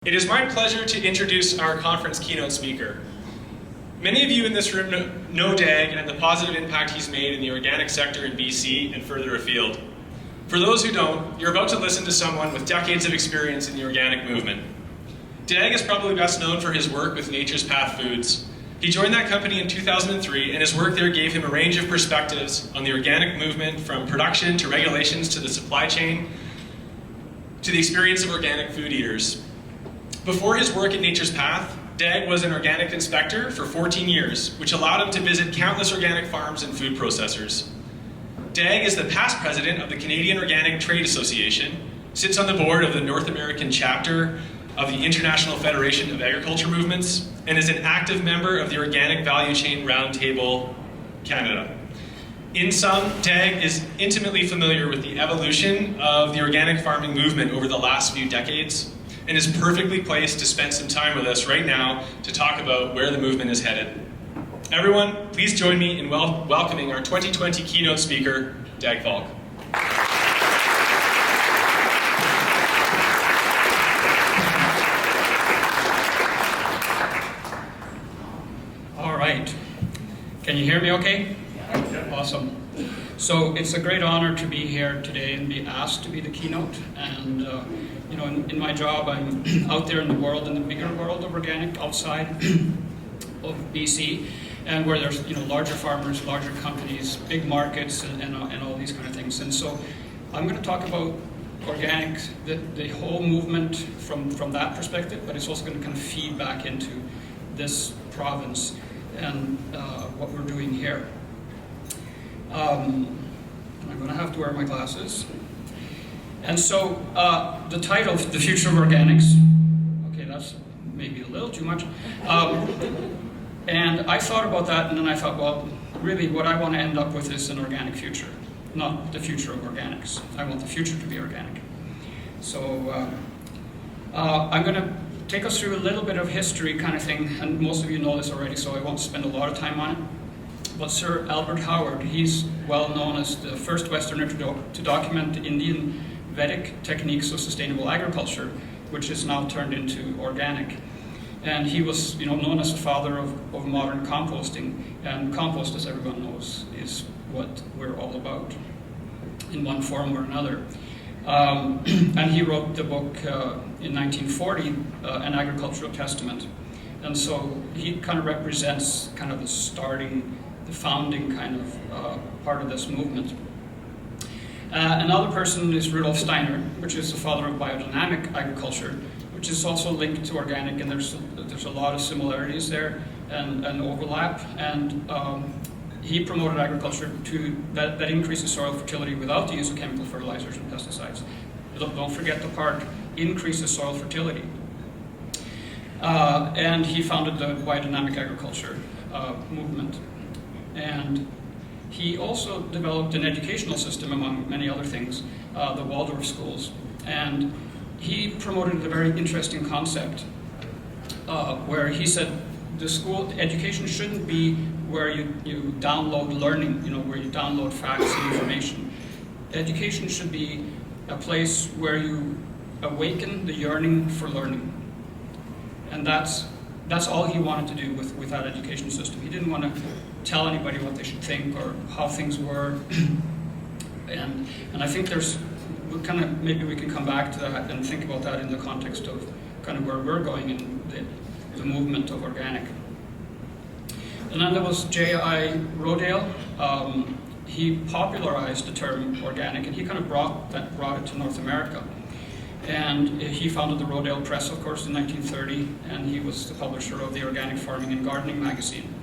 It is my pleasure to introduce our conference keynote speaker. Many of you in this room know Dag and the positive impact he's made in the organic sector in BC and further afield. For those who don't, you're about to listen to someone with decades of experience in the organic movement. Dag is probably best known for his work with Nature's Path Foods. He joined that company in 2003, and his work there gave him a range of perspectives on the organic movement, from production to regulations to the supply chain to the experience of organic food eaters. Before his work at Nature's Path, Dag was an organic inspector for 14 years, which allowed him to visit countless organic farms and food processors. Dag is the past president of the Canadian Organic Trade Association, sits on the board of the North American chapter of the International Federation of Agriculture Movements, and is an active member of the Organic Value Chain Roundtable Canada. In sum, Dag is intimately familiar with the evolution of the organic farming movement over the last few decades, and is perfectly placed to spend some time with us right now to talk about where the movement is headed. Everyone, please join me in welcoming our 2020 keynote speaker, Dag Falck. All right. Can you hear me okay? Yeah. Awesome. So it's a great honor to be here today and be asked to be the keynote. And you know, in my job, I'm out there in the world, in the bigger world of organic, outside of BC, and where there's larger farmers, larger companies, big markets, and all these kind of things. And so I'm going to talk about organic, the whole movement from that perspective, but it's also going to kind of feed back into this province and what we're doing here. I'm going to have to wear my glasses. And so the title, The Future of Organics, okay, that's maybe a little too much. And I thought about that, and then I thought, well, really what I want to end up with is an organic future, not the future of organics. I want the future to be organic. So I'm going to take us through a little bit of history kind of thing, and most of you know this already, so I won't spend a lot of time on it. But Sir Albert Howard, he's well known as the first Westerner to document the Indian Vedic techniques of sustainable agriculture, which is now turned into organic. And he was known as the father of modern composting. And compost, as everyone knows, is what we're all about in one form or another. And he wrote the book in 1940, An Agricultural Testament. And so he kind of represents kind of the founding kind of part of this movement. Another person is Rudolf Steiner, which is the father of biodynamic agriculture, which is also linked to organic, and there's a lot of similarities there and overlap. And he promoted agriculture that increases soil fertility without the use of chemical fertilizers and pesticides. Don't forget the part, increases soil fertility. And he founded the biodynamic agriculture movement. And he also developed an educational system, among many other things, the Waldorf schools. And he promoted a very interesting concept where he said education shouldn't be where you download learning, where you download facts and information. Education should be a place where you awaken the yearning for learning. And that's all he wanted to do with that education system. He didn't want to tell anybody what they should think or how things were. and I think maybe we can come back to that and think about that in the context of kind of where we're going in the movement of organic. And then there was J.I. Rodale. He popularized the term organic, and he kind of brought it to North America. And he founded the Rodale Press, of course, in 1930, and he was the publisher of the Organic Farming and Gardening magazine.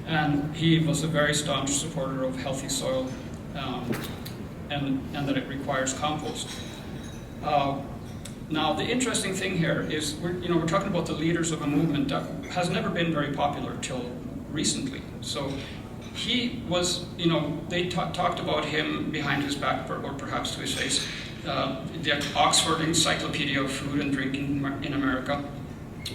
And he was a very staunch supporter of healthy soil and that it requires compost. Now, the interesting thing here is we're talking about the leaders of a movement that has never been very popular till recently. So he was, they talked about him behind his back, or perhaps to his face. The Oxford Encyclopedia of Food and Drink in America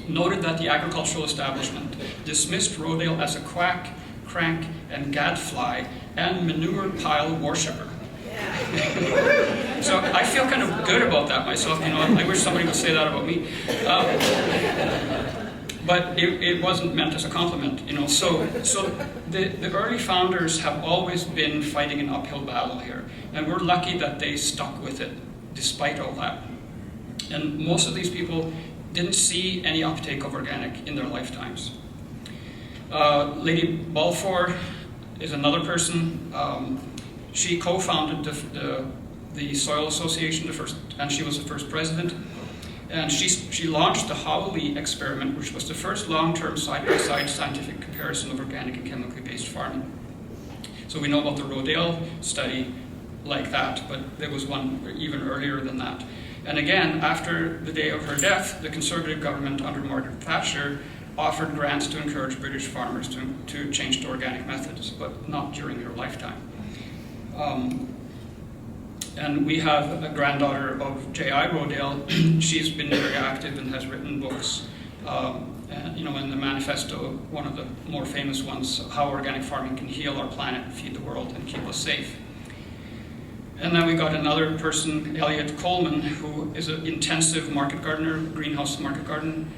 noted that the agricultural establishment dismissed Rodale as a quack, crank, and gadfly and manure pile worshipper. Yeah. So I feel kind of good about that myself. I wish somebody would say that about me. But it wasn't meant as a compliment. So the early founders have always been fighting an uphill battle here, and we're lucky that they stuck with it despite all that. And most of these people didn't see any uptake of organic in their lifetimes. Lady Beaufort is another person. She co-founded the Soil Association, and she was the first president. And she launched the Howley experiment, which was the first long-term side-by-side scientific comparison of organic and chemically based farming. So we know about the Rodale study like that, but there was one even earlier than that. And again, after the day of her death, the Conservative government under Margaret Thatcher offered grants to encourage British farmers to change to organic methods, but not during her lifetime. And we have a granddaughter of J.I. Rodale. She's been very active and has written books. In the manifesto, one of the more famous ones, How Organic Farming Can Heal Our Planet, Feed the World, and Keep Us Safe. And then we got another person, Elliot Coleman, who is an intensive market gardener, greenhouse market garden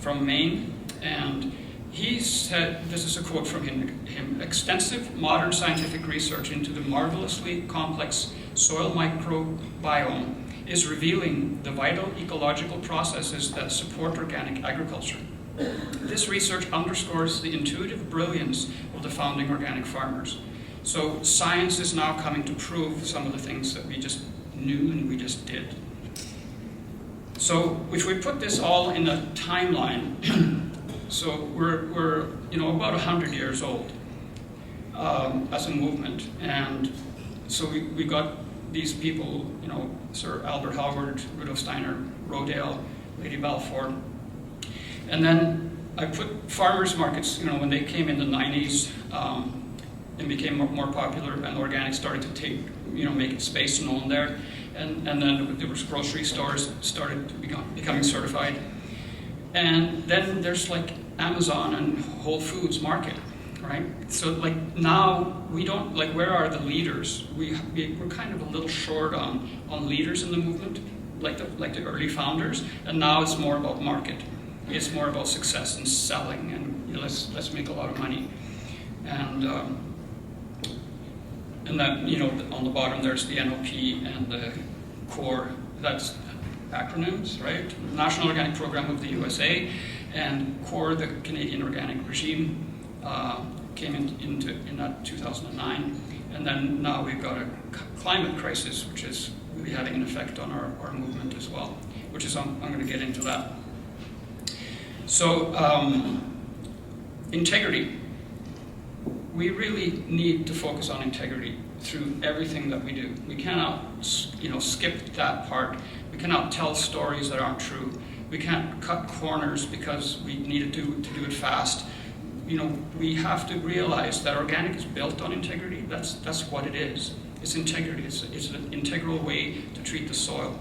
from Maine. And he said, this is a quote from him, extensive modern scientific research into the marvelously complex soil microbiome is revealing the vital ecological processes that support organic agriculture. This research underscores the intuitive brilliance of the founding organic farmers. So science is now coming to prove some of the things that we just knew and we just did. So if we put this all in a timeline, so we're about 100 years old as a movement, and so we got these people, Sir Albert Howard, Rudolf Steiner, Rodale, Lady Beaufort, and then I put farmers markets, when they came in the 90s and became more popular, and organic started to take, make its space known there, and then there was grocery stores started becoming certified. And then there's like Amazon and Whole Foods Market, right? So like now we don't, like, where are the leaders? We're kind of a little short on leaders in the movement, like the early founders, and now it's more about market. It's more about success and selling, and let's make a lot of money. And that, on the bottom there's the NOP and the CORE, that's acronyms, right? National Organic Program of the USA, and CORE, the Canadian Organic Regime, came in that 2009. And then now we've got a climate crisis, which is really having an effect on our movement as well, which is, I'm going to get into that. So, integrity. We really need to focus on integrity through everything that we do. We cannot, skip that part. We cannot tell stories that aren't true. We can't cut corners because we need to do it fast. We have to realize that organic is built on integrity. That's what it is. It's integrity. It's an integral way to treat the soil,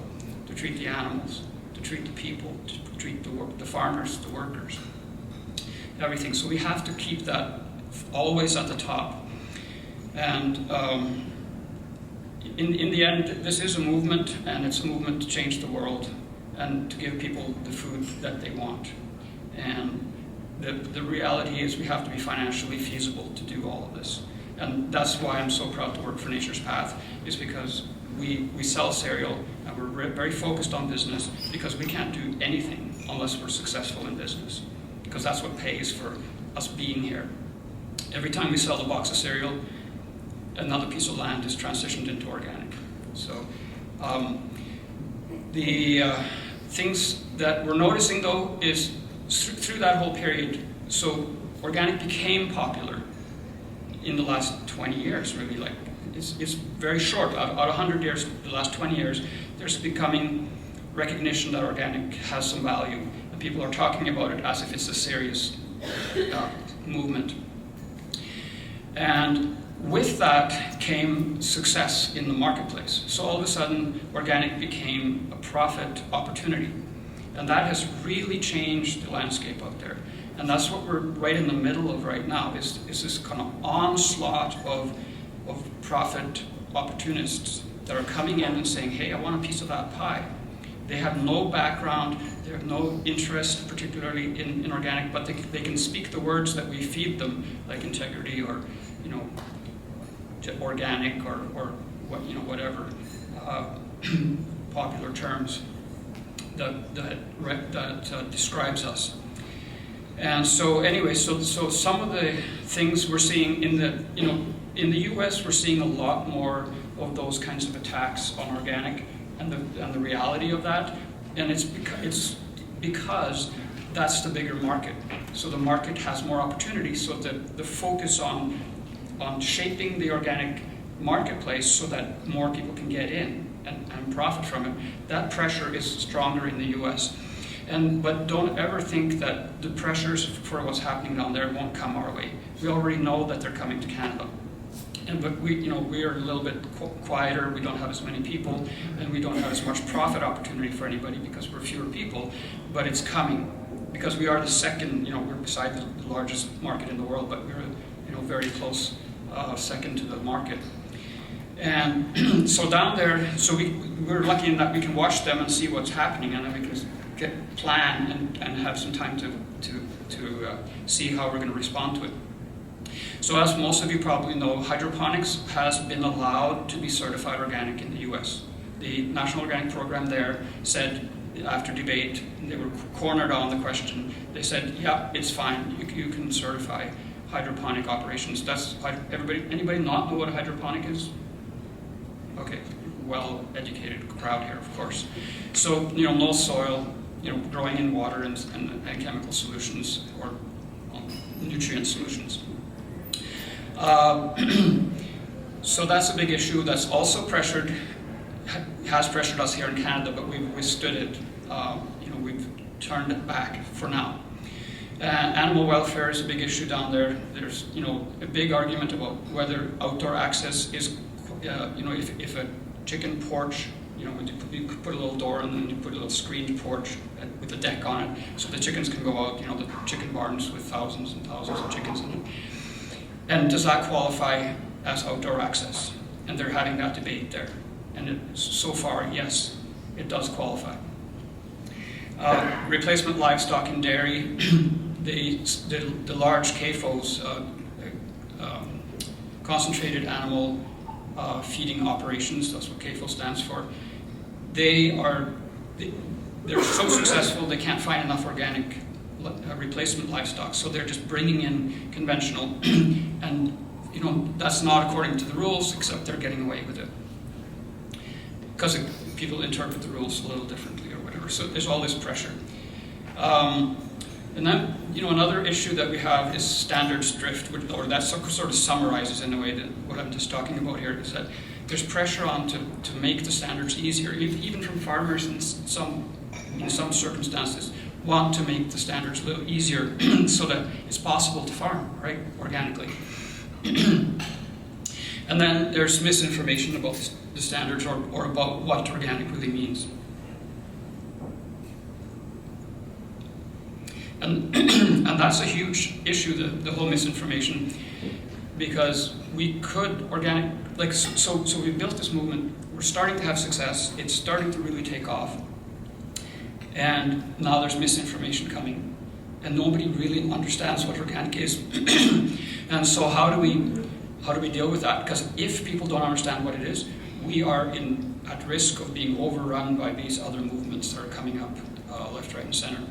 to treat the animals, to treat the people, to treat the farmers, the workers, everything. So we have to keep that always at the top. And in the end, this is a movement, and it's a movement to change the world and to give people the food that they want. And the reality is we have to be financially feasible to do all of this. And that's why I'm so proud to work for Nature's Path, is because we sell cereal, and we're very focused on business, because we can't do anything unless we're successful in business, because that's what pays for us being here. Every time we sell a box of cereal, another piece of land is transitioned into organic. So the things that we're noticing, though, is through that whole period, so organic became popular in the last 20 years, really. Like, it's very short. Out of 100 years, the last 20 years, there's becoming recognition that organic has some value, and people are talking about it as if it's a serious movement. And with that came success in the marketplace. So all of a sudden, organic became a profit opportunity. And that has really changed the landscape out there. And that's what we're right in the middle of right now, is this kind of onslaught of profit opportunists that are coming in and saying, hey, I want a piece of that pie. They have no background, they have no interest particularly in organic, but they can speak the words that we feed them, like integrity or, you know, organic or what, you know, whatever popular terms that describes us. And so anyway, so some of the things we're seeing in the US, we're seeing a lot more of those kinds of attacks on organic and the reality of that. And it's because that's the bigger market. So the market has more opportunity, so the focus on shaping the organic marketplace so that more people can get in and profit from it, that pressure is stronger in the US. But don't ever think that the pressures for what's happening down there won't come our way. We already know that they're coming to Canada. But we are a little bit quieter, we don't have as many people, and we don't have as much profit opportunity for anybody because we're fewer people, but it's coming. Because we are the second, we're beside the largest market in the world, but we're very close second to the market. And so down there, so we're lucky in that we can watch them and see what's happening, and then we can plan and have some time to see how we're going to respond to it. So as most of you probably know, hydroponics has been allowed to be certified organic in the US. The National Organic Program there said, after debate, they were cornered on the question, they said, yeah, it's fine, you can certify hydroponic operations. Anybody not know what a hydroponic is? Okay, well-educated crowd here, of course. So, no soil, growing in water and chemical solutions or nutrient solutions. So that's a big issue that's also has pressured us here in Canada, but we've withstood it. We've turned it back for now. Animal welfare is a big issue down there. There's, a big argument about whether outdoor access is, if a chicken porch, when you put a little door and then you put a little screened porch with a deck on it, so the chickens can go out, the chicken barns with thousands and thousands of chickens in it. And does that qualify as outdoor access? And they're having that debate there. And so far, yes, it does qualify. Replacement livestock and dairy, the large CAFOs, concentrated animal feeding operations, that's what CAFO stands for. They're so successful they can't find enough organic replacement livestock, so they're just bringing in conventional, and that's not according to the rules, except they're getting away with it because people interpret the rules a little differently or whatever. So there's all this pressure, and then another issue that we have is standards drift, or that sort of summarizes in a way that what I'm just talking about here is that there's pressure on to make the standards easier, even from farmers in some circumstances. Want to make the standards a little easier so that it's possible to farm, right, organically. And then there's misinformation about the standards or about what organic really means. And that's a huge issue, the whole misinformation, because we could so we built this movement, we're starting to have success, it's starting to really take off. And now there's misinformation coming, and nobody really understands what organic is. And so how do we deal with that? Because if people don't understand what it is, we are at risk of being overrun by these other movements that are coming up left, right, and center.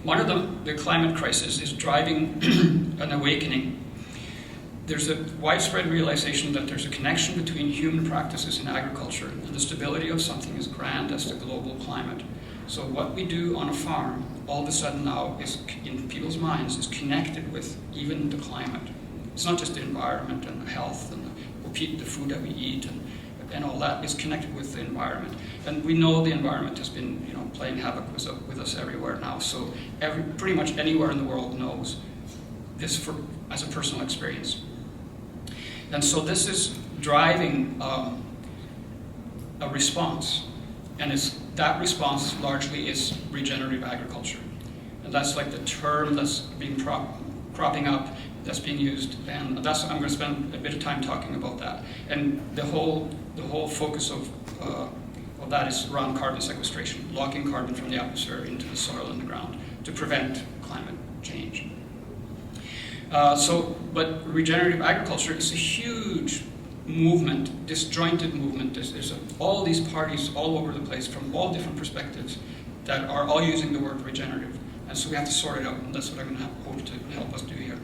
One of them, the climate crisis, is driving an awakening. There's a widespread realization that there's a connection between human practices in agriculture and the stability of something as grand as the global climate. So what we do on a farm, all of a sudden now, is in people's minds, is connected with even the climate. It's not just the environment and the health and the food that we eat and all that is connected with the environment. And we know the environment has been playing havoc with us everywhere now. So pretty much anywhere in the world knows this as a personal experience. And so this is driving a response. And that response largely is regenerative agriculture. And that's like the term that's been cropping up that's being used, and I'm going to spend a bit of time talking about that. And the whole focus of that is around carbon sequestration, locking carbon from the atmosphere into the soil and the ground to prevent climate change. But regenerative agriculture is a huge movement, disjointed movement. There's all these parties all over the place from all different perspectives that are all using the word regenerative. And so we have to sort it out, and that's what I'm going to hope to help us do here.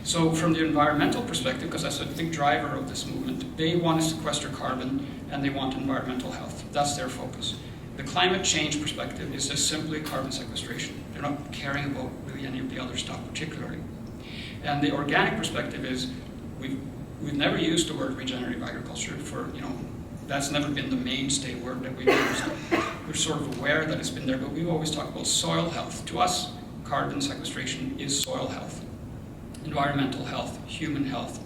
So from the environmental perspective, because that's a big driver of this movement, they want to sequester carbon and they want environmental health. That's their focus. The climate change perspective is just simply carbon sequestration. They're not caring about really any of the other stuff particularly. And the organic perspective is we've never used the word regenerative agriculture for, that's never been the mainstay word that we've used. We're sort of aware that it's been there, but we always talk about soil health. To us, carbon sequestration is soil health, environmental health, human health,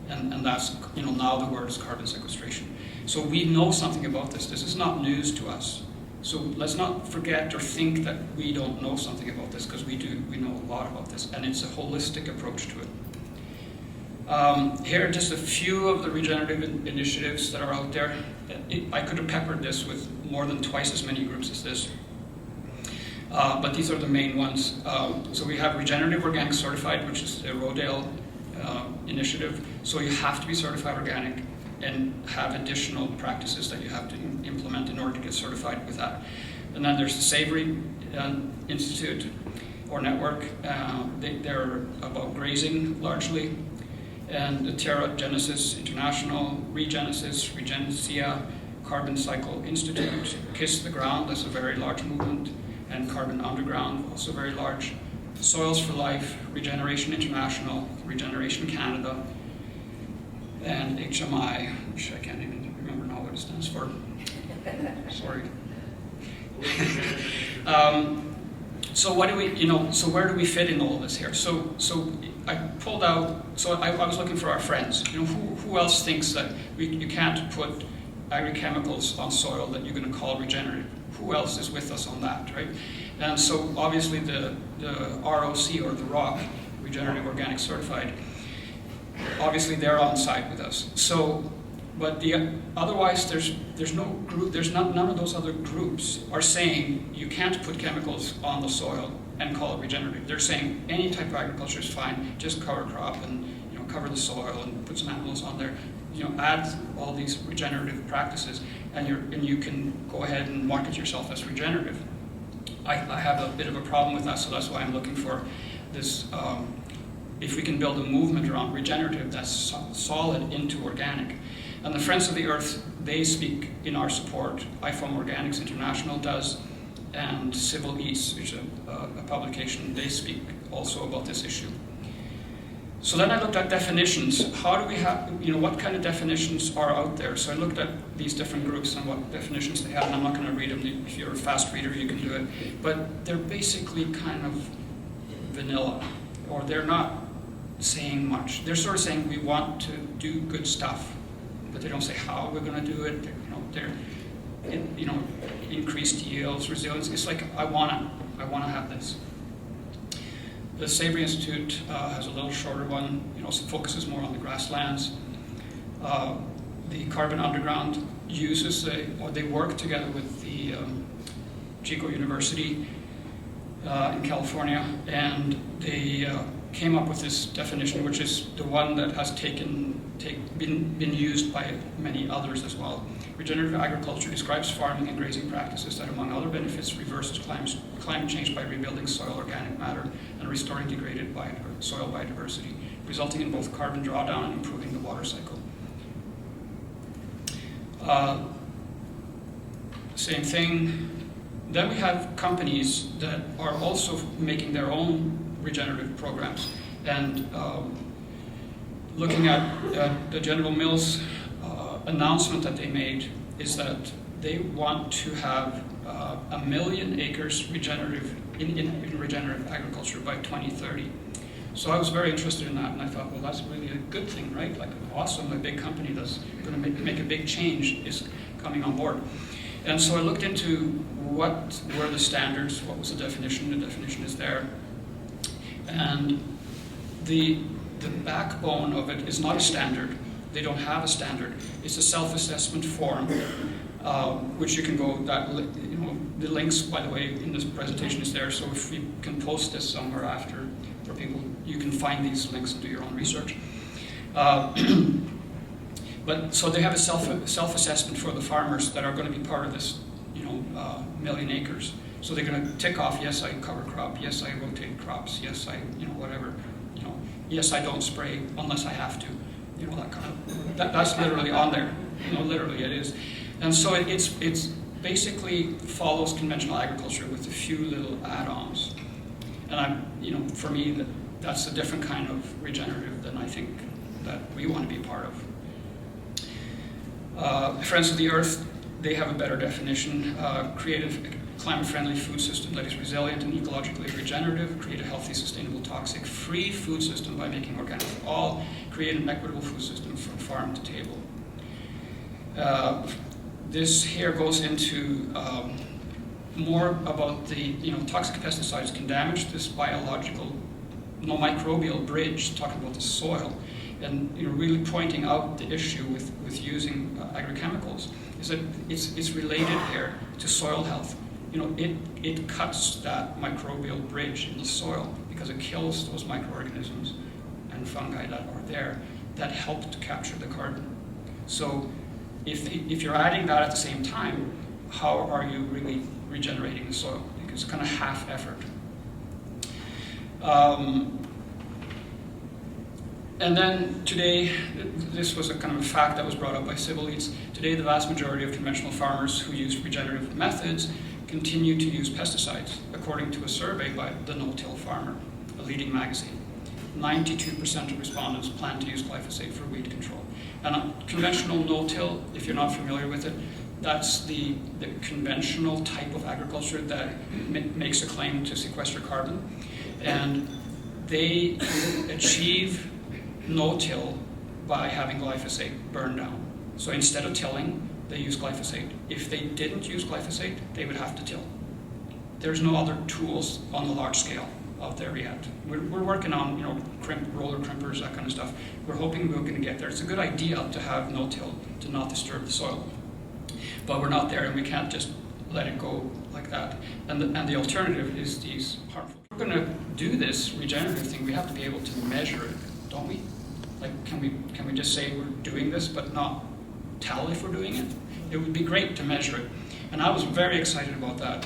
and that's, now the word is carbon sequestration. So we know something about this. This is not news to us. So let's not forget or think that we don't know something about this, because we do. We know a lot about this, and it's a holistic approach to it. Here are just a few of the regenerative initiatives that are out there. I could have peppered this with more than twice as many groups as this. But these are the main ones. So we have Regenerative Organic Certified, which is a Rodale initiative. So you have to be certified organic and have additional practices that you have to implement in order to get certified with that. And then there's the Savory Institute or network. They're about grazing largely. And the Terra Genesis International, Regenesis, Regencia, Carbon Cycle Institute, Kiss the Ground, that's a very large movement, and Carbon Underground, also very large. Soils for Life, Regeneration International, Regeneration Canada, and HMI, which I can't even remember now what it stands for. Sorry. So what do we, so where do we fit in all of this here? So I pulled out, I was looking for our friends. Who else thinks that you can't put agrochemicals on soil that you're going to call regenerative? Who else is with us on that, right? And so obviously the ROC, or the ROC, Regenerative Organic Certified, obviously they're on side with us. So, but otherwise there's no group, none of those other groups are saying you can't put chemicals on the soil and call it regenerative. They're saying any type of agriculture is fine, just cover crop and cover the soil and put some animals on there. Add all these regenerative practices, and you can go ahead and market yourself as regenerative. I have a bit of a problem with that, so that's why I'm looking for this. If we can build a movement around regenerative that's solid into organic. And the Friends of the Earth, they speak in our support. IFOAM Organics International does, and Civil East, which is a publication, they speak also about this issue. So then I looked at definitions. How do we have, what kind of definitions are out there? So I looked at these different groups and what definitions they have, and I'm not going to read them. If you're a fast reader, you can do it. But they're basically kind of vanilla, or they're not saying much. They're sort of saying we want to do good stuff, but they don't say how we're going to do it. They're increased yields, resilience. It's like I want to have this. The Savory Institute has a little shorter one, focuses more on the grasslands. The Carbon Underground they work together with the Chico University in California, and they came up with this definition, which is the one that has been used by many others as well. Regenerative agriculture describes farming and grazing practices that, among other benefits, reverses climate change by rebuilding soil organic matter and restoring degraded soil biodiversity, resulting in both carbon drawdown and improving the water cycle. Same thing. Then we have companies that are also making their own regenerative programs. And looking at the General Mills announcement that they made is that they want to have 1 million acres regenerative in regenerative agriculture by 2030. So I was very interested in that, and I thought, well, that's really a good thing, right? Like, awesome, a big company that's going to make a big change is coming on board. And so I looked into what were the standards, what was the definition. The definition is there. And the backbone of it is not a standard. They don't have a standard. It's a self-assessment form, which you can go, the links, by the way, in this presentation is there, so if we can post this somewhere after for people, you can find these links and do your own research. But so they have a self-assessment for the farmers that are going to be part of this, 1,000,000 acres. So they're going to tick off, yes, I cover crop, yes, I rotate crops, yes, I, whatever, yes, I don't spray unless I have to, that kind of, that's literally on there, literally it is. And so it's basically follows conventional agriculture with a few little add-ons. And for me, that's a different kind of regenerative than I think that we want to be part of. Friends of the Earth, they have a better definition. Create a climate-friendly food system that is resilient and ecologically regenerative. Create a healthy, sustainable, toxic-free food system by making organic for all. Create an equitable food system from farm to table. This here goes into more about the, toxic pesticides can damage this biological, microbial bridge, talking about the soil, and really pointing out the issue with using agrochemicals is that it's related here to soil health. It cuts that microbial bridge in the soil because it kills those microorganisms and fungi that are there that help to capture the carbon. So if you're adding that at the same time, how are you really regenerating the soil? Because it's kind of half effort. And then today, this was a kind of a fact that was brought up by civil leads. Today, the vast majority of conventional farmers who use regenerative methods continue to use pesticides, according to a survey by the No-Till Farmer, a leading magazine. 92% of respondents plan to use glyphosate for weed control. And conventional no-till, if you're not familiar with it, that's the conventional type of agriculture that makes a claim to sequester carbon. And they achieve no-till by having glyphosate burned down. So instead of tilling, they use glyphosate. If they didn't use glyphosate, they would have to till. There's no other tools on the large scale out there yet. We're working on, roller crimpers, that kind of stuff. We're hoping we're going to get there. It's a good idea to have no-till to not disturb the soil, but we're not there, and we can't just let it go like that. And the alternative is these harmful. If we're going to do this regenerative thing, we have to be able to measure it, don't we? Like, can we just say we're doing this, but not tell if we're doing it? It would be great to measure it, and I was very excited about that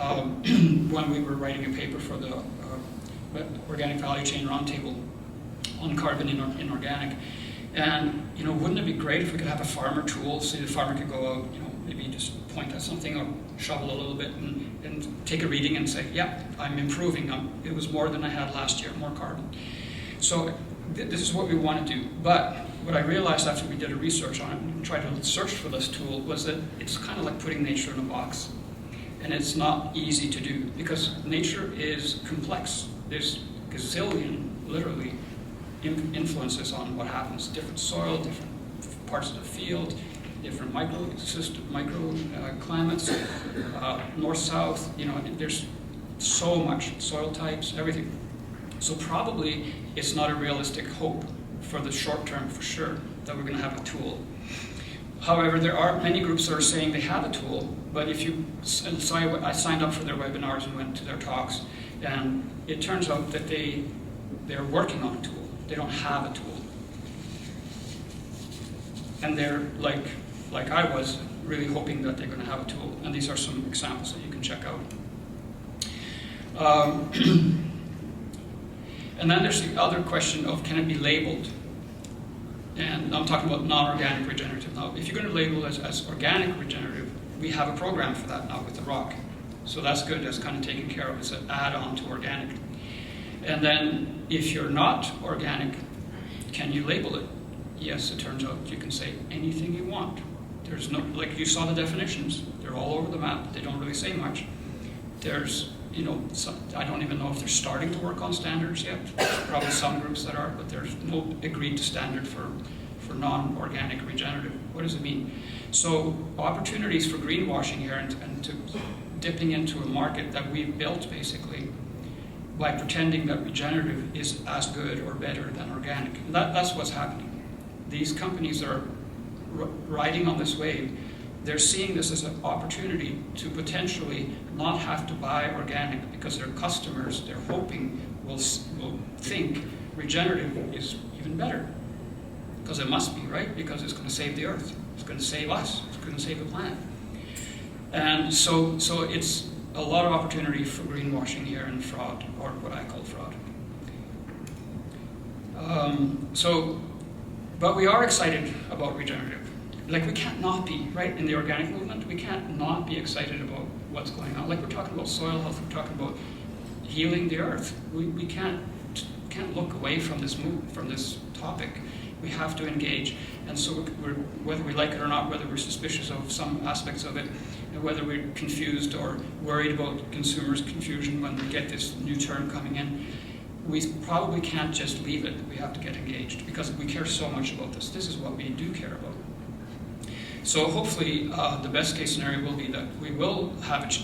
when we were writing a paper for the Organic Value Chain Roundtable on carbon in organic. And wouldn't it be great if we could have a farmer tool, so the farmer could go out, maybe just point at something or shovel a little bit and take a reading and say, yeah, I'm improving. It was more than I had last year, more carbon. So this is what we want to do. But what I realized after we did a research on it and tried to search for this tool was that it's kind of like putting nature in a box. And it's not easy to do because nature is complex. There's gazillion, literally, influences on what happens. Different soil, different parts of the field, different microclimates, north-south. There's so much, soil types, everything. So probably it's not a realistic hope for the short term, for sure, that we're going to have a tool. However, there are many groups that are saying they have a tool, but if you, so I signed up for their webinars and went to their talks, and it turns out that they're working on a tool. They don't have a tool. And they're, like I was, really hoping that they're going to have a tool. And these are some examples that you can check out. And then there's the other question of, can it be labeled? And I'm talking about non-organic regenerative now. If you're going to label it as organic regenerative, we have a program for that now with the rock. So that's good, that's kind of taken care of. It's an add-on to organic. And then if you're not organic, can you label it? Yes, it turns out you can say anything you want. There's no, like you saw the definitions, they're all over the map. They don't really say much. There's, I don't even know if they're starting to work on standards yet. There's probably some groups that are, but there's no agreed to standard for non-organic regenerative. What does it mean? So opportunities for greenwashing here and to dipping into a market that we've built basically by pretending that regenerative is as good or better than organic. And that's what's happening. These companies are riding on this wave. They're seeing this as an opportunity to potentially not have to buy organic because their customers, they're hoping, will think regenerative is even better. Because it must be, right? Because it's going to save the earth. It's going to save us. It's going to save the planet. And so it's a lot of opportunity for greenwashing here and fraud, or what I call fraud. But we are excited about regenerative. Like, we can't not be, right? In the organic movement, we can't not be excited about what's going on. Like, we're talking about soil health, we're talking about healing the earth. We can't look away from this topic. We have to engage. And so whether we like it or not, whether we're suspicious of some aspects of it, whether we're confused or worried about consumers' confusion when we get this new term coming in, we probably can't just leave it. We have to get engaged because we care so much about this. This is what we do care about. So hopefully the best case scenario will be that we will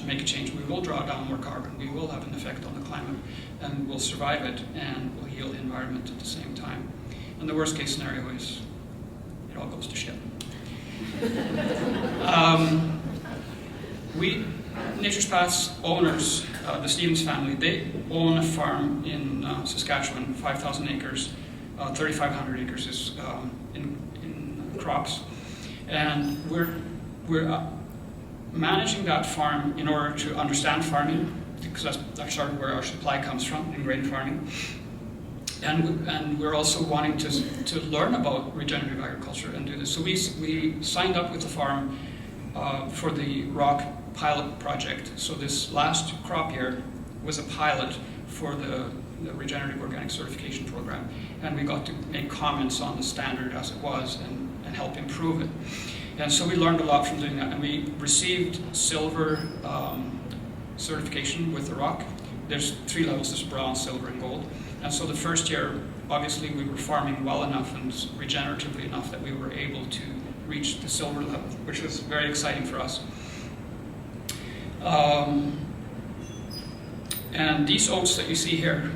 make a change, we will draw down more carbon, we will have an effect on the climate, and we'll survive it, and we'll heal the environment at the same time. And the worst case scenario is it all goes to shit. Nature's Path's owners, the Stevens family, they own a farm in Saskatchewan, 5,000 acres, 3,500 acres is in crops. And we're managing that farm in order to understand farming, because that's sort of where our supply comes from, in grain farming. And we're also wanting to learn about regenerative agriculture and do this. So we signed up with the farm for the rock pilot project. So this last crop year was a pilot for the Regenerative Organic Certification Program. And we got to make comments on the standard as it was and help improve it. And so we learned a lot from doing that. And we received silver certification with the rock. There's 3 levels, there's bronze, silver, and gold. And so the first year, obviously, we were farming well enough and regeneratively enough that we were able to reach the silver level, which was very exciting for us. And these oats that you see here,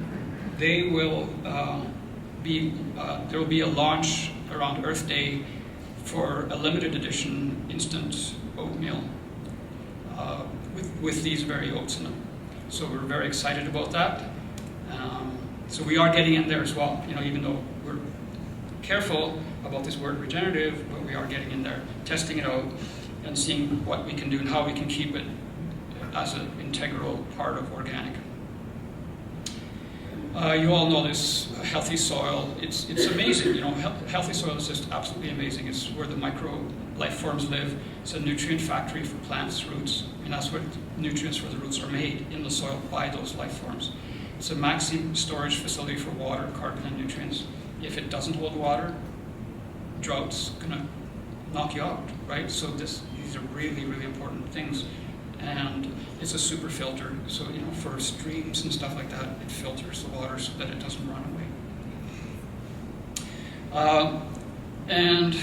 they will there will be a launch around Earth Day for a limited edition instant oatmeal with these very oats in them. So we're very excited about that. So we are getting in there as well, even though we're careful about this word regenerative, but we are getting in there, testing it out, and seeing what we can do and how we can keep it as an integral part of organic. You all know this, healthy soil. It's amazing, healthy soil is just absolutely amazing. It's where the micro life forms live. It's a nutrient factory for plants, roots, and that's what nutrients for the roots are made in the soil by those life forms. It's a maximum storage facility for water, carbon, and nutrients. If it doesn't hold water, drought's gonna knock you out, right? So these are really, really important things. And it's a super filter, so for streams and stuff like that, it filters the water so that it doesn't run away. And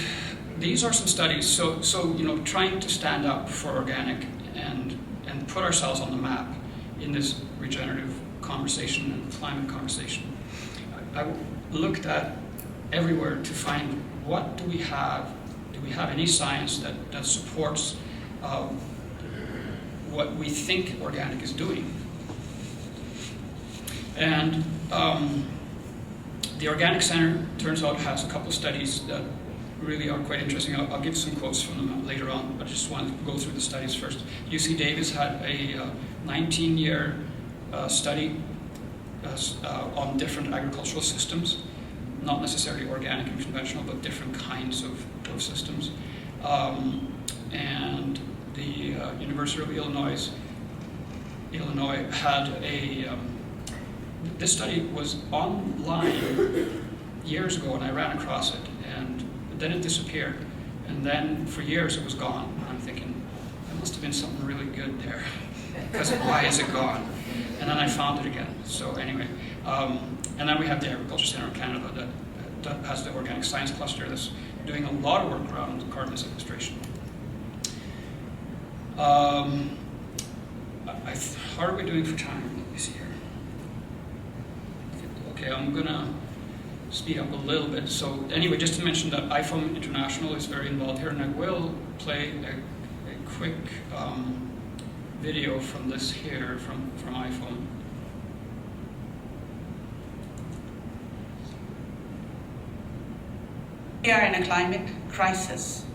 these are some studies. So trying to stand up for organic and put ourselves on the map in this regenerative conversation and climate conversation. I looked at everywhere to find what do we have? Do we have any science that supports what we think organic is doing? And the Organic Center, turns out, has a couple studies that really are quite interesting. I'll give some quotes from them later on, but I just wanted to go through the studies first. UC Davis had a 19-year study on different agricultural systems, not necessarily organic and conventional, but different kinds of systems. And the University of Illinois had this study was online years ago, and I ran across it, and then it disappeared, and then for years it was gone. And I'm thinking, there must have been something really good there, because why is it gone? And then I found it again. So anyway, and then we have the Agriculture Center in Canada that has the Organic Science Cluster that's doing a lot of work around carbon sequestration. How are we doing for time? Let me see here. Okay, I'm gonna speed up a little bit. So anyway, just to mention that IFOAM International is very involved here, and I will play a quick video from this here, from IFOAM. We are in a climate crisis,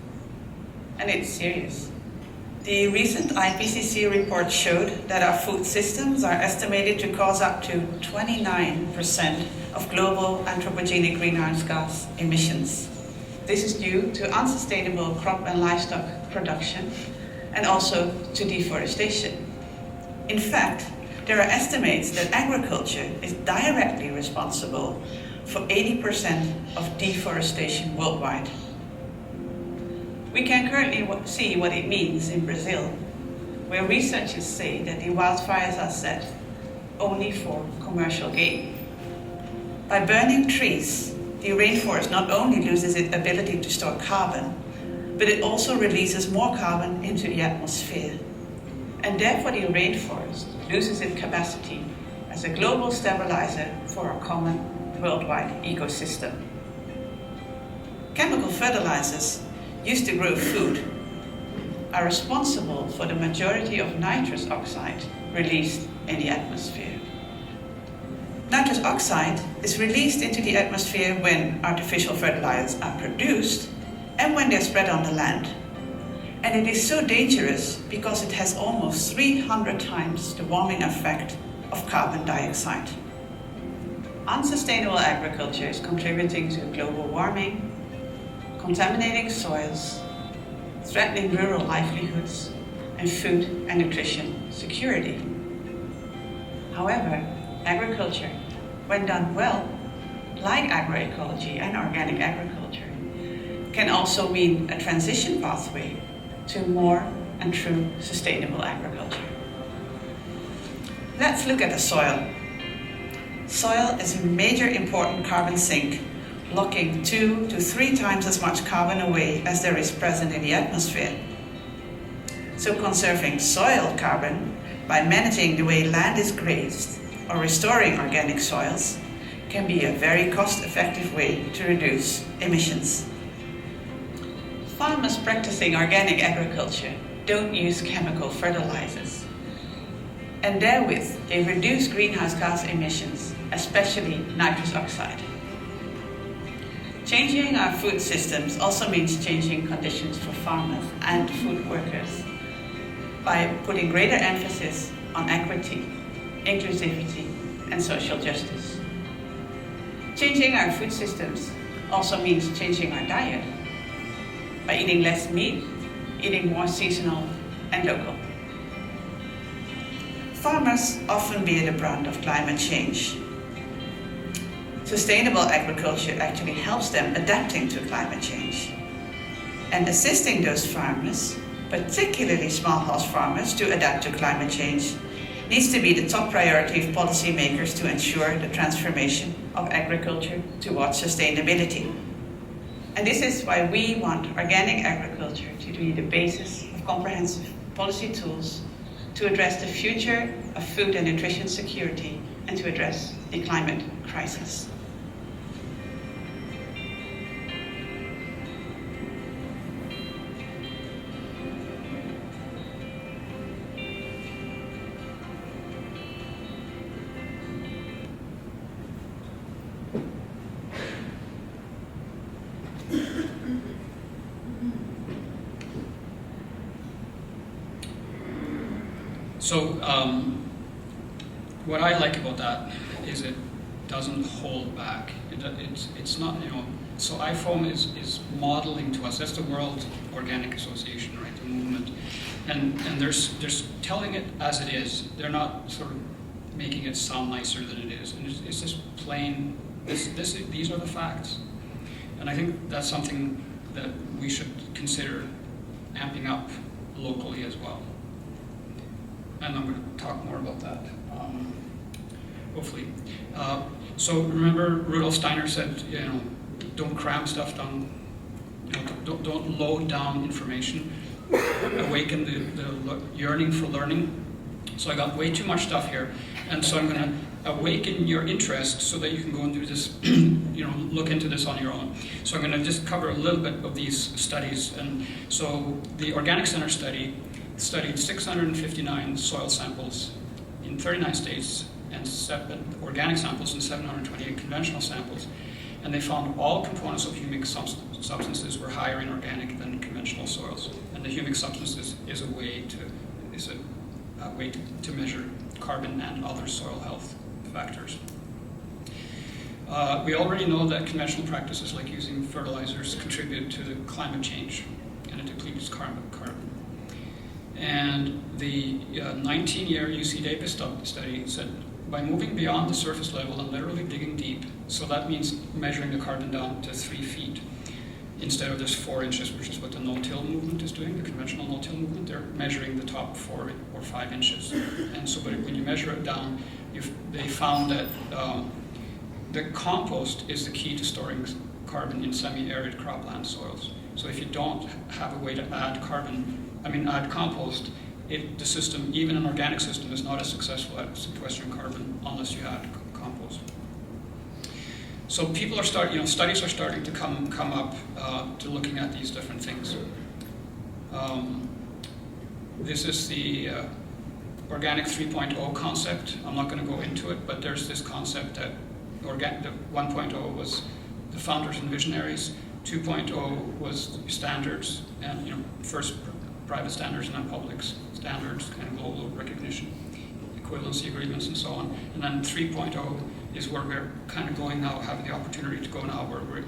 and it's serious. The recent IPCC report showed that our food systems are estimated to cause up to 29% of global anthropogenic greenhouse gas emissions. This is due to unsustainable crop and livestock production and also to deforestation. In fact, there are estimates that agriculture is directly responsible for 80% of deforestation worldwide. We can currently see what it means in Brazil, where researchers say that the wildfires are set only for commercial gain. By burning trees, the rainforest not only loses its ability to store carbon, but it also releases more carbon into the atmosphere. And therefore the rainforest loses its capacity as a global stabilizer for our common worldwide ecosystem. Chemical fertilizers used to grow food are responsible for the majority of nitrous oxide released in the atmosphere. Nitrous oxide is released into the atmosphere when artificial fertilizers are produced and when they're spread on the land. And it is so dangerous because it has almost 300 times the warming effect of carbon dioxide. Unsustainable agriculture is contributing to global warming, contaminating soils, threatening rural livelihoods, and food and nutrition security. However, agriculture, when done well, like agroecology and organic agriculture, can also mean a transition pathway to more and true sustainable agriculture. Let's look at the soil. Soil is a major important carbon sink, locking 2 to 3 times as much carbon away as there is present in the atmosphere. So conserving soil carbon by managing the way land is grazed or restoring organic soils can be a very cost-effective way to reduce emissions. Farmers practicing organic agriculture don't use chemical fertilizers, and therewith they reduce greenhouse gas emissions, especially nitrous oxide. Changing our food systems also means changing conditions for farmers and food workers by putting greater emphasis on equity, inclusivity, and social justice. Changing our food systems also means changing our diet by eating less meat, eating more seasonal and local. Farmers often bear the brunt of climate change. Sustainable agriculture actually helps them adapting to climate change. And assisting those farmers, particularly smallhouse farmers, to adapt to climate change needs to be the top priority of policymakers to ensure the transformation of agriculture towards sustainability. And this is why we want organic agriculture to be the basis of comprehensive policy tools to address the future of food and nutrition security and to address the climate crisis. So what I like about that is it doesn't hold back. It's not, so IFOAM is modeling to us. That's the World Organic Association, right, the movement. And they're telling it as it is. They're not sort of making it sound nicer than it is. And it's just plain, these are the facts. And I think that's something that we should consider amping up locally as well. And I'm going to talk more about that, hopefully. So remember, Rudolf Steiner said, don't cram stuff down, don't load down information, awaken the yearning for learning. So I got way too much stuff here, And so I'm going to awaken your interest so that you can go and do this, look into this on your own. So I'm going to just cover a little bit of these studies. And so the Organic Center studied 659 soil samples in 39 states and 7 organic samples and 728 conventional samples. And they found all components of humic substances were higher in organic than in conventional soils. And the humic substances is a way to measure carbon and other soil health factors. We already know that conventional practices like using fertilizers contribute to the climate change, and it depletes carbon. And the 19-year UC Davis study said, by moving beyond the surface level and literally digging deep, so that means measuring the carbon down to 3 feet instead of just 4 inches, which is what the no-till movement is doing, the conventional no-till movement. They're measuring the top 4 or 5 inches. And so when you measure it down, they found that the compost is the key to storing carbon in semi-arid cropland soils. So if you don't have a way to add compost, the system, even an organic system, is not as successful at sequestering carbon unless you add compost. So people are studies are starting to come up to looking at these different things. This is the Organic 3.0 concept. I'm not going to go into it, but there's this concept that the 1.0 was the founders and visionaries, 2.0 was standards, and first private standards and then public standards, kind of global recognition, equivalency agreements and so on. And then 3.0 is where we're kind of going now, having the opportunity to go now, where we're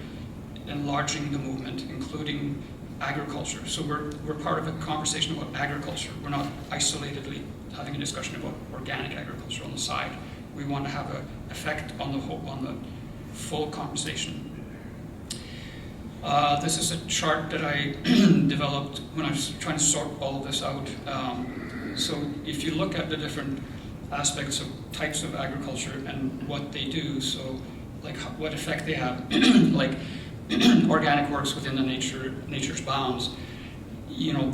enlarging the movement, including agriculture. So we're part of a conversation about agriculture. We're not isolatedly having a discussion about organic agriculture on the side. We want to have an effect on the full conversation. This is a chart that I developed when I was trying to sort all of this out. So if you look at the different aspects of types of agriculture and what they do, so like what effect they have, like organic works within the nature's bounds,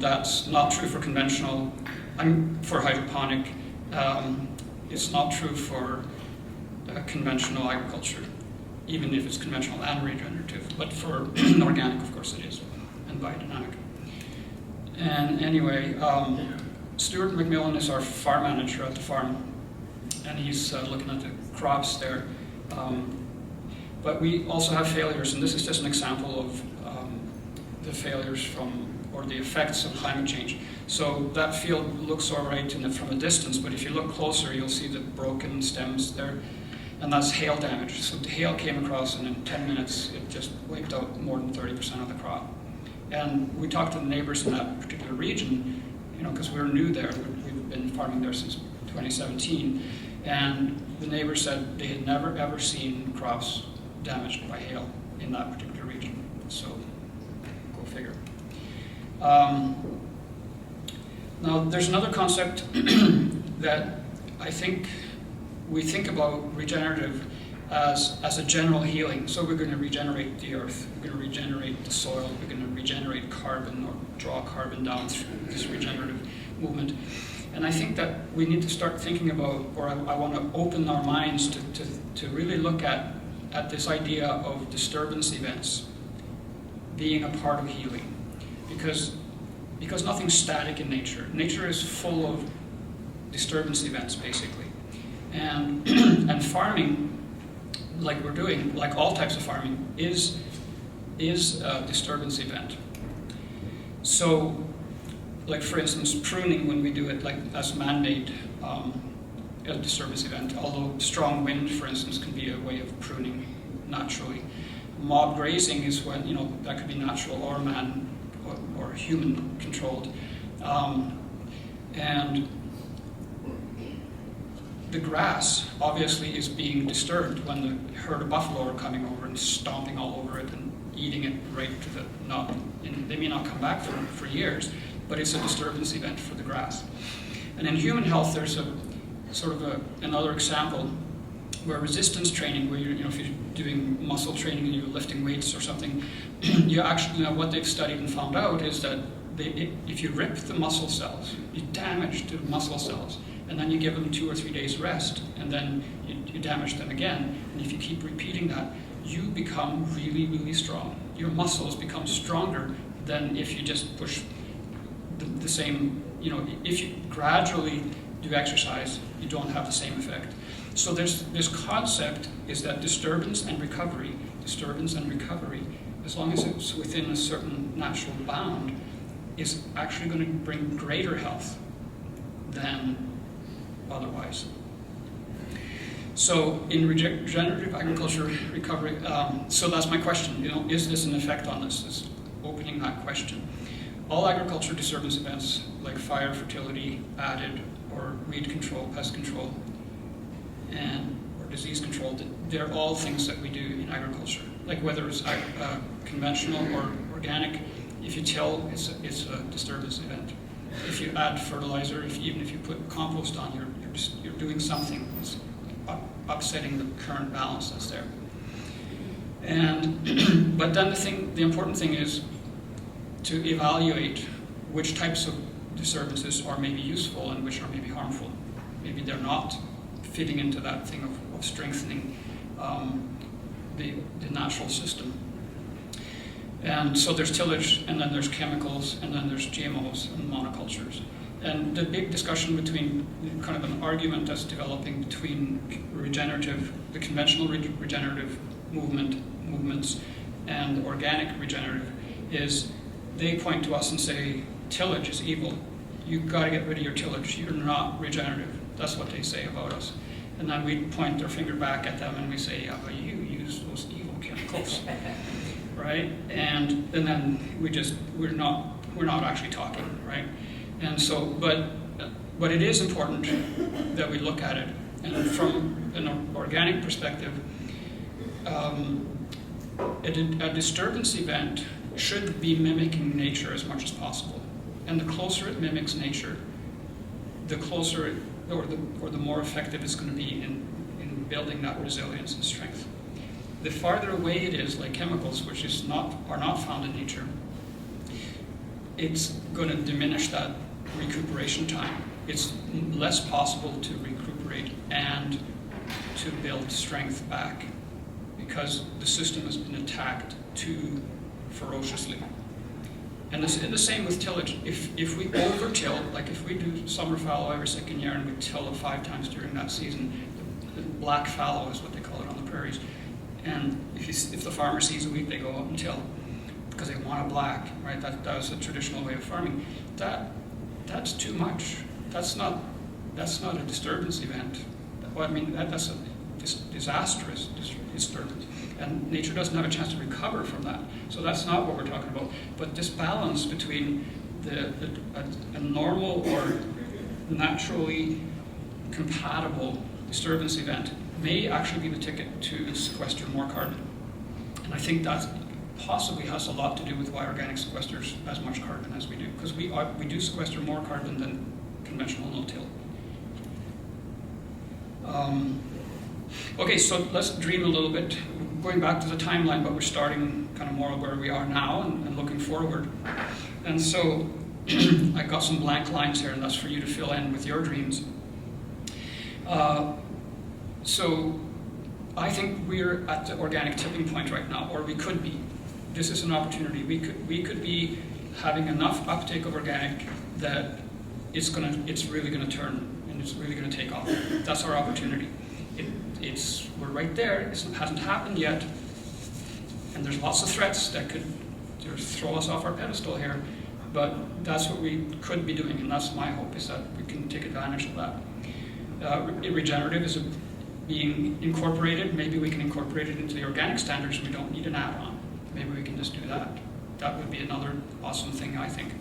that's not true for conventional, for hydroponic. It's not true for conventional agriculture, even if it's conventional and regenerative, but for organic, of course, it is, and biodynamic. And anyway, Stuart McMillan is our farm manager at the farm, and he's looking at the crops there. But we also have failures, and this is just an example of the failures or the effects of climate change. So that field looks all right from a distance, but if you look closer, you'll see the broken stems there. And that's hail damage. So the hail came across, and in 10 minutes, it just wiped out more than 30% of the crop. And we talked to the neighbors in that particular region, because we were new there. We've been farming there since 2017. And the neighbors said they had never, ever seen crops damaged by hail in that particular region. So, go figure. Now, there's another concept that I think we think about regenerative as a general healing. So we're going to regenerate the earth, we're going to regenerate the soil, we're going to regenerate carbon or draw carbon down through this regenerative movement. And I think that we need to start thinking about, or I want to open our minds to really look at this idea of disturbance events being a part of healing. Because nothing's static in nature. Nature is full of disturbance events, basically. And farming, like we're doing, like all types of farming, is a disturbance event. So, like for instance, pruning, when we do it like as man-made a disturbance event, although strong wind, for instance, can be a way of pruning naturally. Mob grazing is when, that could be natural or man or human controlled. And the grass obviously is being disturbed when the herd of buffalo are coming over and stomping all over it and eating it right to the nub. And they may not come back for years, but it's a disturbance event for the grass. And in human health, there's a sort of another example where resistance training, where if you're doing muscle training and you're lifting weights or something, you actually, what they've studied and found out is that if you rip the muscle cells, you damage the muscle cells, and then you give them 2 or 3 days rest, and then you damage them again. And if you keep repeating that, you become really, really strong. Your muscles become stronger than if you just push the same, if you gradually do exercise, you don't have the same effect. So this concept is that disturbance and recovery, as long as it's within a certain natural bound, is actually going to bring greater health than otherwise. So in regenerative agriculture recovery, so that's my question, is this an effect on this? Is opening that question. All agriculture disturbance events like fire, fertility, added, or weed control, pest control, or disease control, they're all things that we do in agriculture. Like whether it's conventional or organic, if you till, it's a disturbance event. If you add fertilizer, even if you put compost on, you're doing something that's upsetting the current balance that's there. And but then the important thing is to evaluate which types of disturbances are maybe useful and which are maybe harmful. Maybe they're not fitting into that thing of strengthening the natural system. And so there's tillage, and then there's chemicals, and then there's GMOs and monocultures. And the big discussion between, kind of an argument that's developing between the conventional regenerative movements and organic regenerative is they point to us and say, tillage is evil. You've got to get rid of your tillage. You're not regenerative. That's what they say about us. And then we point our finger back at them and we say, yeah, but you use those evil chemicals. Right? And then we're not actually talking, right? And so, but it is important that we look at it. And from an organic perspective, a disturbance event should be mimicking nature as much as possible. And the closer it mimics nature, the closer or the more effective it's going to be in building that resilience and strength. The farther away it is, like chemicals, which are not found in nature, it's going to diminish that recuperation time. It's less possible to recuperate and to build strength back because the system has been attacked too ferociously. And the same with tillage. If we over-till, like if we do summer fallow every second year and we till it 5 times during that season, the black fallow is what they call it on the prairies. And if the farmer sees a wheat, they go up and till because they want a black, right? That was a traditional way of farming. That's too much. That's not a disturbance event. Well, I mean, that's a disastrous disturbance. And nature doesn't have a chance to recover from that. So that's not what we're talking about. But this balance between a normal or naturally compatible disturbance event may actually be the ticket to sequester more carbon. And I think that possibly has a lot to do with why organic sequesters as much carbon as we do, because we do sequester more carbon than conventional no-till. Okay, so let's dream a little bit. Going back to the timeline, but we're starting kind of more where we are now and looking forward. And so I got some blank lines here, and that's for you to fill in with your dreams. So I think we're at the organic tipping point right now, or we could be. This is an opportunity. We could be having enough uptake of organic that it's really gonna turn and it's really gonna take off. That's our opportunity. We're right there. It hasn't happened yet, and there's lots of threats that could throw us off our pedestal here. But that's what we could be doing, and that's my hope, is that we can take advantage of that. Regenerative is being incorporated. Maybe we can incorporate it into the organic standards and we don't need an add-on. Maybe we can just do that. That would be another awesome thing, I think.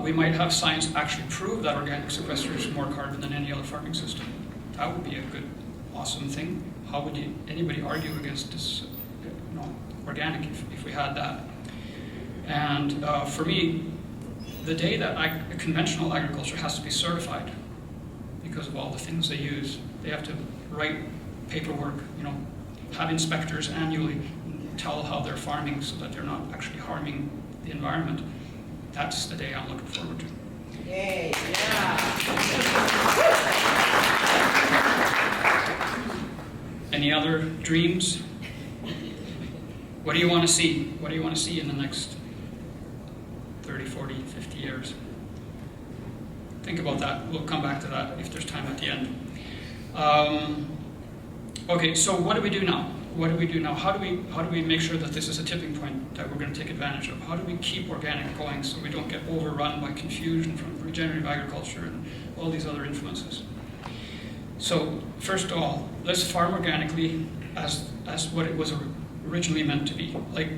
We might have science actually prove that organic sequesters more carbon than any other farming system. That would be a good, awesome thing. How would anybody argue against this, organic if we had that? And for me, the day that conventional agriculture has to be certified because of all the things they use, they have to write paperwork, have inspectors annually tell how they're farming so that they're not actually harming the environment. That's the day I'm looking forward to. Yay. Yeah. Any other dreams? What do you want to see? What do you want to see in the next 30, 40, 50 years? Think about that. We'll come back to that if there's time at the end. Okay, so what do we do now? What do we do now? How do we make sure that this is a tipping point that we're going to take advantage of? How do we keep organic going so we don't get overrun by confusion from regenerative agriculture and all these other influences? So first of all, let's farm organically as what it was originally meant to be, like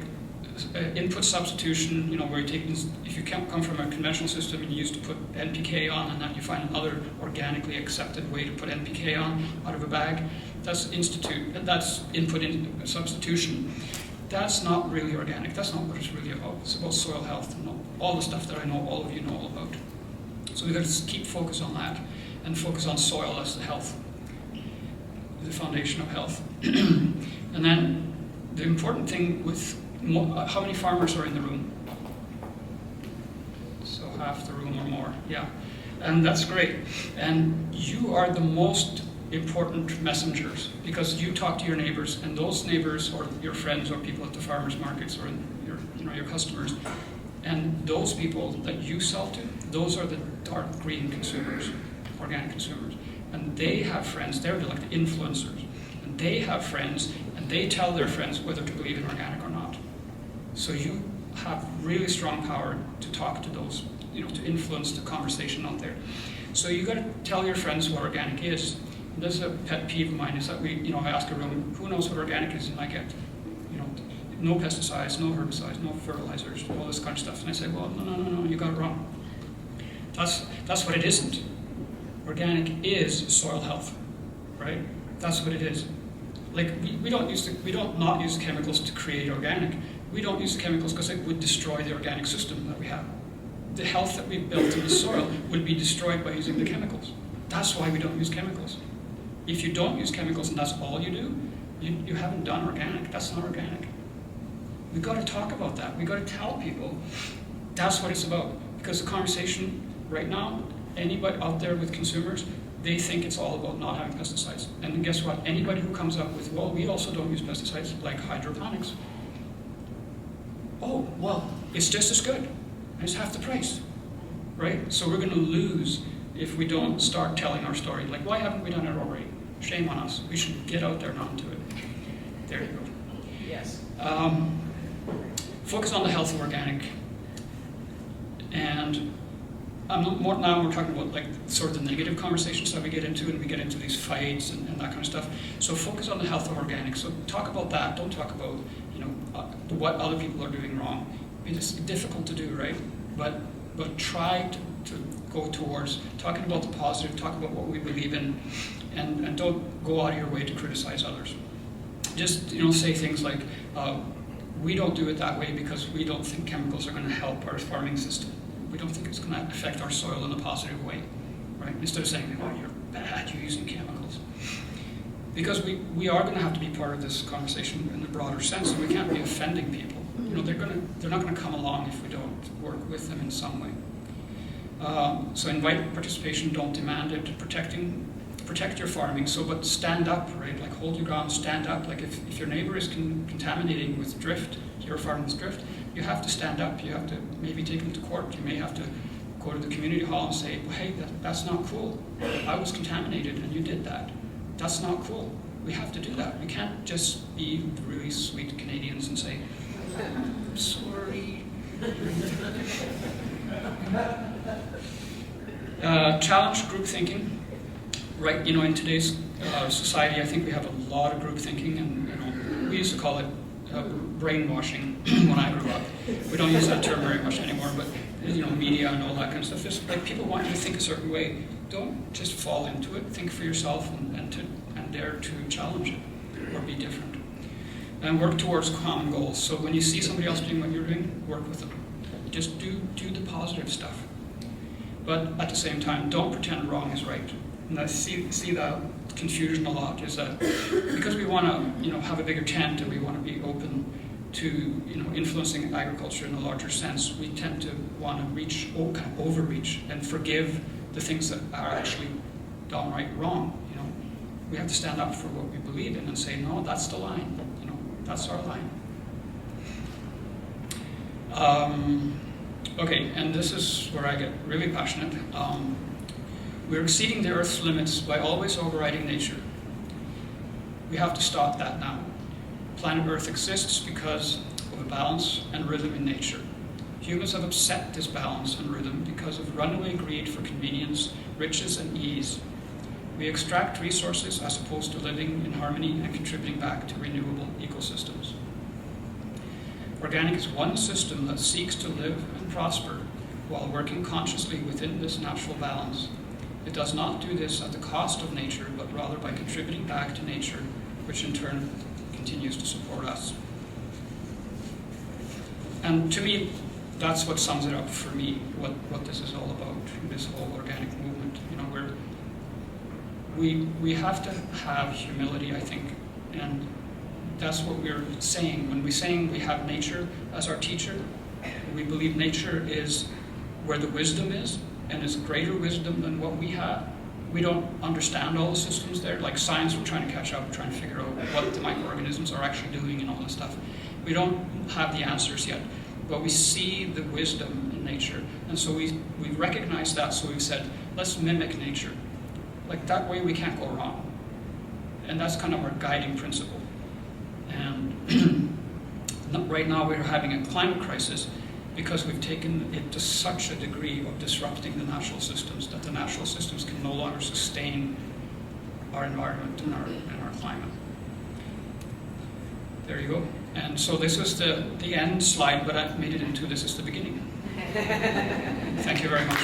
input substitution. You know, where you take, if you come from a conventional system and you used to put NPK on, and then you find another organically accepted way to put NPK on out of a bag. That's input substitution. That's not really organic. That's not what it's really about. It's about soil health and all the stuff that I know all of you know all about. So we've got to keep focus on that and focus on soil as the health, the foundation of health. And then the important thing with how many farmers are in the room? So half the room or more, yeah. And that's great. And you are the most important messengers, because you talk to your neighbors, and those neighbors or your friends or people at the farmers markets or your customers, and those people that you sell to, those are the dark green consumers, organic consumers. And they have friends, they're like the influencers, and they have friends, and they tell their friends whether to believe in organic or not. So you have really strong power to talk to those, to influence the conversation out there. So you got to tell your friends what organic is. And this is a pet peeve of mine, is that I ask a room, who knows what organic is, and I get, no pesticides, no herbicides, no fertilizers, all this kind of stuff. And I say, well, no, you got it wrong. That's what it isn't. Organic is soil health, right? That's what it is. Like we don't not use chemicals to create organic. We don't use the chemicals because it would destroy the organic system that we have. The health that we've built in the soil would be destroyed by using the chemicals. That's why we don't use chemicals. If you don't use chemicals and that's all you do, you haven't done organic. That's not organic. We've got to talk about that. We've got to tell people that's what it's about. Because the conversation right now, anybody out there with consumers, they think it's all about not having pesticides. And guess what? Anybody who comes up with, well, we also don't use pesticides, like hydroponics. Oh, well, it's just as good. And it's half the price, right? So we're going to lose if we don't start telling our story. Like, why haven't we done it already? Shame on us. We should get out there and onto it. There you go. Yes. Focus on the health of organic. And now we're talking about like sort of the negative conversations that we get into, and we get into these fights and that kind of stuff. So focus on the health of organic. So talk about that. Don't talk about what other people are doing wrong. It's difficult to do, right? But try to go towards talking about the positive, talk about what we believe in, and don't go out of your way to criticize others. Just say things like, we don't do it that way because we don't think chemicals are going to help our farming system. We don't think it's going to affect our soil in a positive way, right? Instead of saying, oh, you're bad, you're using chemicals. Because we are going to have to be part of this conversation in the broader sense, and we can't be offending people. They're not going to come along if we don't work with them in some way. So invite participation, don't demand it. Protect your farming, but stand up, right? Like hold your ground, stand up. Like if your neighbor is contaminating with drift, your farm with drift, you have to stand up. You have to maybe take them to court. You may have to go to the community hall and say, well, hey, that's not cool. I was contaminated and you did that. That's not cool. We have to do that. We can't just be the really sweet Canadians and say, I'm sorry. Challenge group thinking. Right, in today's society, I think we have a lot of group thinking, and we used to call it brainwashing when I grew up. We don't use that term very much anymore, but media and all that kind of stuff. Just like people want you to think a certain way. Don't just fall into it. Think for yourself and dare to challenge it or be different. And work towards common goals. So when you see somebody else doing what you're doing, work with them. Just do the positive stuff. But at the same time, don't pretend wrong is right. And I see the confusion a lot, is that because we want to have a bigger tent and we want to be open, to influencing agriculture in a larger sense, we tend to want to kind of overreach and forgive the things that are actually downright wrong. We have to stand up for what we believe in and say, no, that's the line. That's our line. Okay, and this is where I get really passionate. We're exceeding the Earth's limits by always overriding nature. We have to stop that now. Planet Earth exists because of a balance and rhythm in nature. Humans have upset this balance and rhythm because of runaway greed for convenience, riches, and ease. We extract resources as opposed to living in harmony and contributing back to renewable ecosystems. Organic is one system that seeks to live and prosper while working consciously within this natural balance. It does not do this at the cost of nature, but rather by contributing back to nature, which in turn continues to support us. And to me, that's what sums it up for me, what this is all about, this whole organic movement. We have to have humility, I think, and that's what we're saying. When we're saying we have nature as our teacher, we believe nature is where the wisdom is, and is greater wisdom than what we have. We don't understand all the systems there. Like science, we're trying to catch up, trying to figure out what the microorganisms are actually doing and all this stuff. We don't have the answers yet, but we see the wisdom in nature. And so we recognize that, so we've said, let's mimic nature. Like that way we can't go wrong. And that's kind of our guiding principle. And right now we're having a climate crisis because we've taken it to such a degree of disrupting the natural systems that the natural systems can no longer sustain our environment and our climate. There you go. And so this is the end slide, but I've made it into this is the beginning. Thank you very much.